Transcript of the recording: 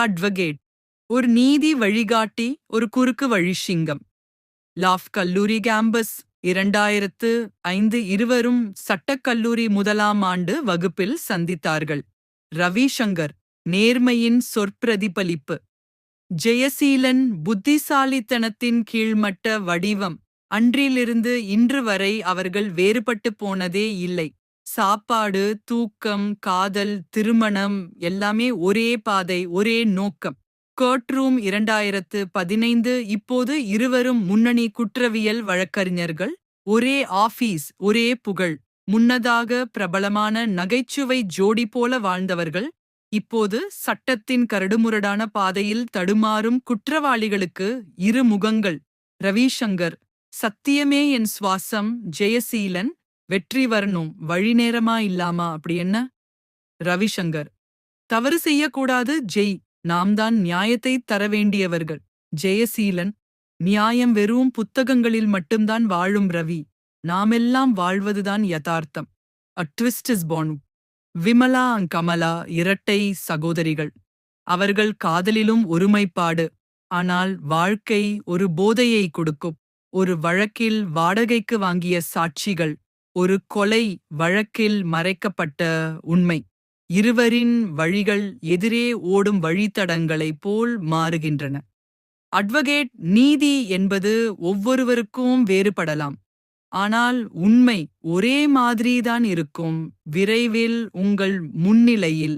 Advocate ஒரு நீதி வழிகாட்டி, ஒரு குறுக்கு வழி சிங்கம். லாஃப் கல்லூரி கேம்பஸ் 2005 இருவரும் சட்டக்கல்லூரி முதலாம் ஆண்டு வகுப்பில் சந்தித்தார்கள். ரவிசங்கர் நேர்மையின் சொற்பிரதிபலிப்பு. ஜெயசீலன் புத்திசாலித்தனத்தின் கீழ்மட்ட வடிவம். அன்றிலிருந்து இன்று வரை அவர்கள் வேறுபட்டு போனதே இல்லை. சாப்பாடு, தூக்கம், காதல், திருமணம் எல்லாமே ஒரே பாதை, ஒரே நோக்கம். கோர்ட்ரூம் 2015 இப்போது இருவரும் முன்னணி குற்றவியல் வழக்கறிஞர்கள். ஒரே ஆபீஸ், ஒரே புகழ். முன்னதாக பிரபலமான நகைச்சுவை ஜோடி போல வாழ்ந்தவர்கள் இப்போது சட்டத்தின் கரடுமுரடான பாதையில் தடுமாறும் குற்றவாளிகளுக்கு இரு முகங்கள். ரவிசங்கர் சத்தியமே என் சுவாசம். ஜெயசீலன் வெற்றி வரணும், வழி நேரமா இல்லாமா அப்படி என்ன? ரவிசங்கர் தவறு செய்யக்கூடாது ஜெய், நாம் தான் நியாயத்தை தர வேண்டியவர்கள். ஜெயசீலன் நியாயம் வெறும் புத்தகங்களில் மட்டும்தான் வாழும் ரவி, நாமெல்லாம் வாழ்வதுதான் யதார்த்தம். A twist is born. Vimala Kamala இரட்டை சகோதரிகள். அவர்கள் காதலிலும் ஒருமைப்பாடு. ஆனால் வாழ்க்கை ஒரு போதையை கொடுக்கும். ஒரு வழக்கில் வாடகைக்கு வாங்கிய சாட்சிகள், ஒரு கொலை வழக்கில் மறைக்கப்பட்ட உண்மை. இருவரின் வழிகள் எதிரே ஓடும் வழித்தடங்களைப் போல் மாறுகின்றன. அட்வொகேட் நீதி என்பது ஒவ்வொருவருக்கும் வேறுபடலாம். ஆனால் உண்மை ஒரே மாதிரிதான் இருக்கும். விரைவில் உங்கள் முன்னிலையில்.